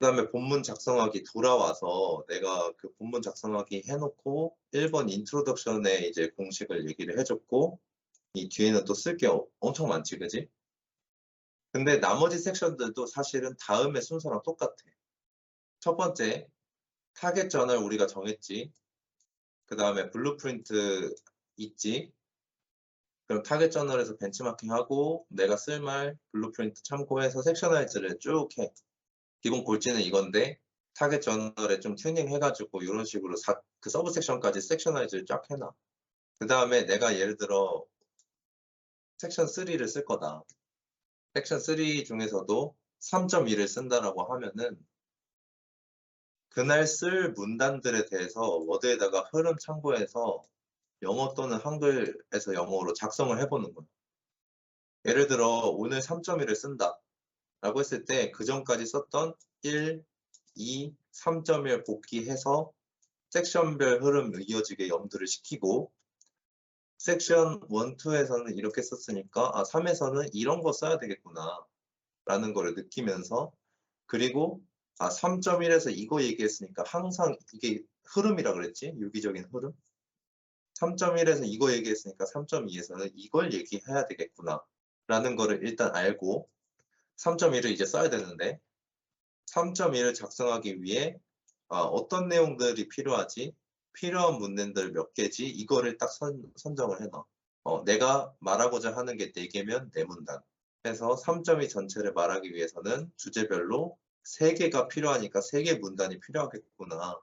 그다음에 본문 작성하기 돌아와서 내가 그 본문 작성하기 해놓고 1번 인트로덕션에 이제 공식을 얘기를 해줬고 이 뒤에는 또 쓸 게 엄청 많지, 그지? 근데 나머지 섹션들도 사실은 다음의 순서랑 똑같아. 첫 번째, 타겟 전을 우리가 정했지. 그 다음에 블루프린트 있지. 그럼 타겟 저널에서 벤치마킹하고 내가 쓸 말 블루프린트 참고해서 섹셔나이즈를 쭉 해. 기본 골지는 이건데 타겟 저널에 좀 튜닝 해가지고 이런 식으로 그 서브 섹션까지 섹셔나이즈를 쫙 해놔. 그 다음에 내가 예를 들어 섹션 3를 쓸 거다. 섹션 3 중에서도 3.2를 쓴다라고 하면은 그날 쓸 문단들에 대해서 워드에다가 흐름 참고해서 영어 또는 한글에서 영어로 작성을 해보는 거야. 예를 들어 오늘 3.1을 쓴다 라고 했을 때 그 전까지 썼던 1, 2, 3.1 복귀해서 섹션별 흐름 이어지게 염두를 시키고 섹션 1, 2에서는 이렇게 썼으니까 3에서는 이런 거 써야 되겠구나 라는 거를 느끼면서 그리고 3.1에서 이거 얘기했으니까 항상 이게 흐름이라 그랬지? 유기적인 흐름? 3.1에서 이거 얘기했으니까 3.2에서는 이걸 얘기해야 되겠구나 라는 거를 일단 알고 3.1을 이제 써야 되는데 3.1을 작성하기 위해 어떤 내용들이 필요하지? 필요한 문단들 몇 개지? 이거를 딱 선정을 해놔. 내가 말하고자 하는 게 4개면 4문단. 해서 3.2 전체를 말하기 위해서는 주제별로 3개가 필요하니까 3개 문단이 필요하겠구나.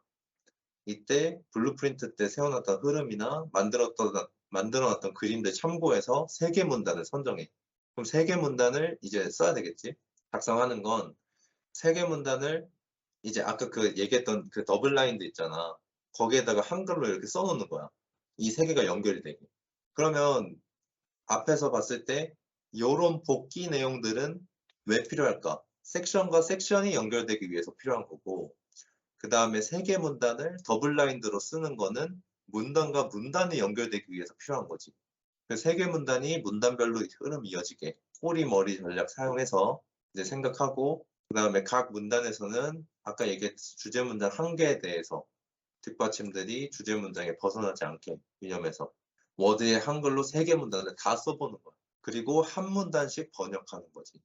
이때 블루프린트 때 세워놨던 흐름이나 만들어놨던 그림들 참고해서 3개 문단을 선정해. 그럼 3개 문단을 이제 써야 되겠지? 작성하는 건 3개 문단을 이제 아까 그 얘기했던 그 더블 라인도 있잖아. 거기에다가 한글로 이렇게 써놓는 거야. 이 3개가 연결이 되게. 그러면 앞에서 봤을 때 요런 복귀 내용들은 왜 필요할까? 섹션과 섹션이 연결되기 위해서 필요한 거고 그 다음에 3개 문단을 더블 라인으로 쓰는 거는 문단과 문단이 연결되기 위해서 필요한 거지. 그 3개 문단이 문단별로 흐름 이어지게 꼬리 머리 전략 사용해서 이제 생각하고 그 다음에 각 문단에서는 아까 얘기했듯이 주제 문장 1개에 대해서 뒷받침들이 주제 문장에 벗어나지 않게 유념해서 워드에 한글로 3개 문단을 다 써보는 거야. 그리고 한 문단씩 번역하는 거지.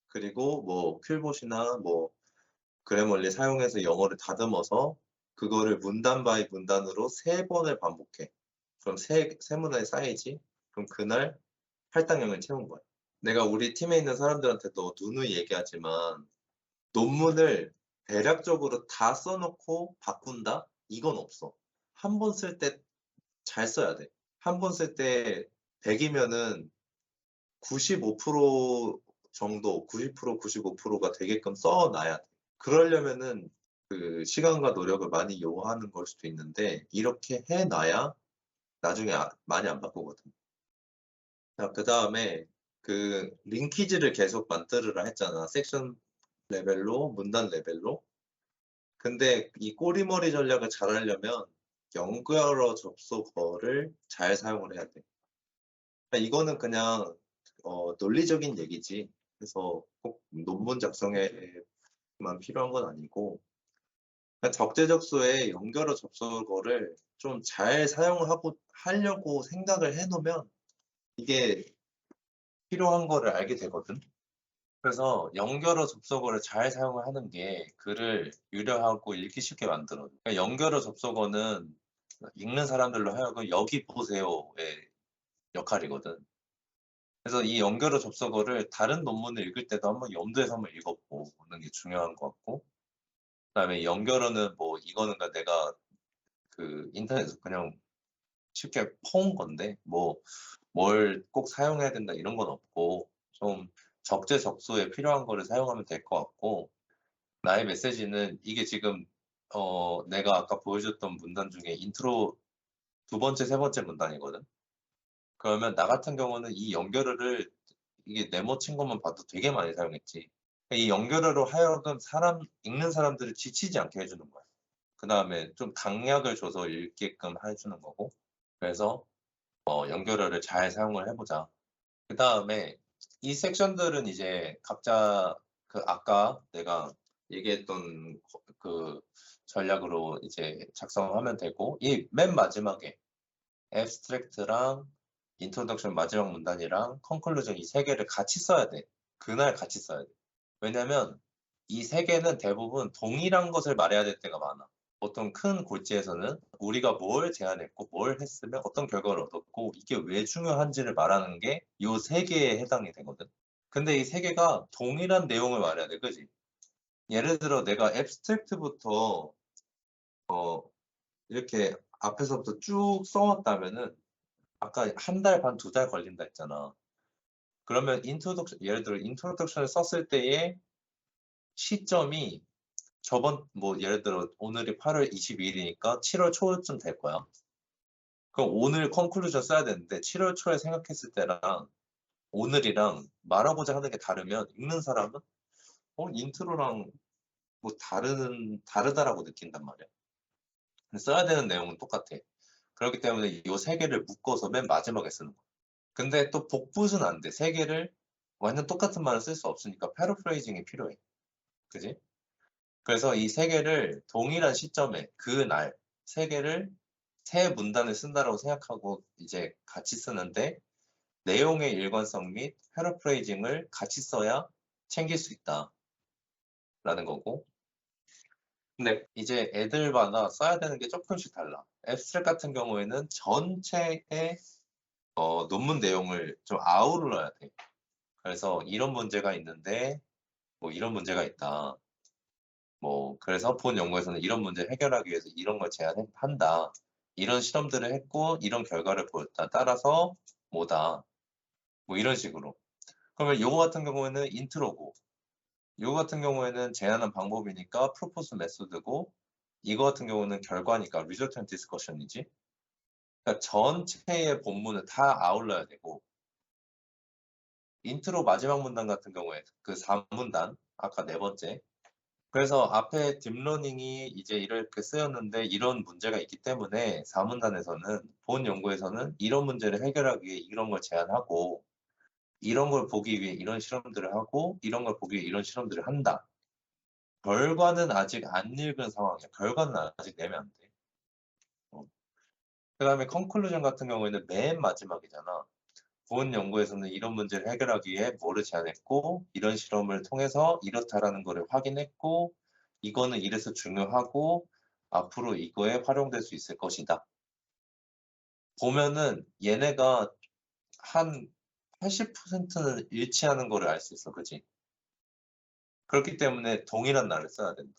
그리고 뭐 퀼봇이나 뭐 그래멀리 사용해서 영어를 다듬어서 그거를 문단 바이 문단으로 3번을 반복해. 그럼 세 문단이 쌓이지? 그럼 그날 할당량을 채운 거야. 내가 우리 팀에 있는 사람들한테도 누누이 얘기하지만 논문을 대략적으로 다 써놓고 바꾼다? 이건 없어. 한 번 쓸 때 잘 써야 돼. 한 번 쓸 때 100이면은 95% 정도, 90%, 95%가 되게끔 써놔야 돼. 그러려면은 그 시간과 노력을 많이 요하는 걸 수도 있는데 이렇게 해놔야 나중에 많이 안 바꾸거든. 자, 그 다음에 그 링키지를 계속 만들으라 했잖아. 섹션 레벨로, 문단 레벨로. 근데 이 꼬리머리 전략을 잘 하려면 연결어 접속어를 잘 사용을 해야 돼. 그러니까 이거는 그냥 논리적인 얘기지. 그래서 꼭 논문 작성에만 필요한 건 아니고 그러니까 적재적소에 연결어 접속어를 좀 잘 사용하고 하려고 생각을 해놓으면 이게 필요한 거를 알게 되거든. 그래서 연결어 접속어를 잘 사용을 하는 게 글을 유려하고 읽기 쉽게 만들어줘. 그러니까 연결어 접속어는 읽는 사람들로 하여금 여기 보세요의 역할이거든. 그래서 이 연결어 접속어를 다른 논문을 읽을 때도 한번 염두에서 한번 읽어보는 게 중요한 것 같고 그다음에 연결어는 뭐 이거는 내가 그 인터넷에서 그냥 쉽게 퍼온 건데 뭐 뭘 꼭 사용해야 된다 이런 건 없고 좀 적재적소에 필요한 거를 사용하면 될 것 같고 나의 메시지는 이게 지금 내가 아까 보여줬던 문단 중에 인트로 2번째, 3번째 문단이거든. 그러면 나 같은 경우는 이 연결어를 이게 네모친 것만 봐도 되게 많이 사용했지. 이 연결어로 하여금 읽는 사람들을 지치지 않게 해주는 거야. 그 다음에 좀 강약을 줘서 읽게끔 해주는 거고. 그래서 연결어를 잘 사용을 해보자. 그 다음에 이 섹션들은 이제 각자 그 아까 내가 얘기했던 그 전략으로 이제 작성하면 되고, 이 맨 마지막에 abstract랑 introduction 마지막 문단이랑 conclusion 이 세 개를 같이 써야 돼. 그날 같이 써야 돼. 왜냐면 이 세 개는 대부분 동일한 것을 말해야 될 때가 많아. 보통 큰 골지에서는 우리가 뭘 제안했고 뭘 했으면 어떤 결과를 얻었고 이게 왜 중요한지를 말하는 게 요 세 개에 해당이 되거든. 근데 이 세 개가 동일한 내용을 말해야 돼. 그지? 예를 들어 내가 abstract부터 이렇게 앞에서부터 쭉 써왔다면은 아까 한 달 반, 2달 걸린다 했잖아. 그러면 예를 들어 introduction을 썼을 때의 시점이 예를 들어 오늘이 8월 22일이니까 7월 초쯤 될 거야. 그럼 오늘 conclusion 써야 되는데 7월 초에 생각했을 때랑 오늘이랑 말하고자 하는 게 다르면 읽는 사람은 인트로랑 뭐 다르다라고 느낀단 말이야. 근데 써야 되는 내용은 똑같아. 그렇기 때문에 요 세 개를 묶어서 맨 마지막에 쓰는 거야. 근데 또 복붙은 안 돼. 세 개를 완전 똑같은 말을 쓸 수 없으니까 패러프레이징이 필요해. 그지? 그래서 이 세 개를 동일한 시점에 그날 세 개를 세 문단을 쓴다라고 생각하고 이제 같이 쓰는데 내용의 일관성 및 패러프레이징을 같이 써야 챙길 수 있다라는 거고. 근데 이제 애들마다 써야 되는 게 조금씩 달라. 앱스트랙 같은 경우에는 전체의 논문 내용을 좀 아우러야 돼. 그래서 이런 문제가 있는데 뭐 이런 문제가 있다. 뭐 그래서 본 연구에서는 이런 문제를 해결하기 위해서 이런 걸 제안한다. 이런 실험들을 했고 이런 결과를 보였다. 따라서 뭐다. 뭐 이런 식으로. 그러면 요거 같은 경우에는 인트로고 요거 같은 경우에는 제안한 방법이니까 프로포스 메소드고 이거 같은 경우는 결과니까 리저턴 디스커션이지. 그러니까 전체의 본문을 다 아울러야 되고 인트로 마지막 문단 같은 경우에 그 4문단 아까 네 번째 그래서 앞에 딥러닝이 이제 이렇게 쓰였는데 이런 문제가 있기 때문에 4문단에서는 본 연구에서는 이런 문제를 해결하기 위해 이런 걸 제안하고 이런 걸 보기 위해 이런 실험들을 하고 이런 걸 보기 위해 이런 실험들을 한다. 결과는 아직 안 읽은 상황이야. 결과는 아직 내면 안 돼. 그다음에 컨클루전 같은 경우에는 맨 마지막이잖아. 본 연구에서는 이런 문제를 해결하기 위해 뭐를 제안했고 이런 실험을 통해서 이렇다라는 거를 확인했고 이거는 이래서 중요하고 앞으로 이거에 활용될 수 있을 것이다. 보면은 얘네가 한 80%는 일치하는 거를 알 수 있어. 그지? 그렇기 때문에 동일한 날을 써야 된다.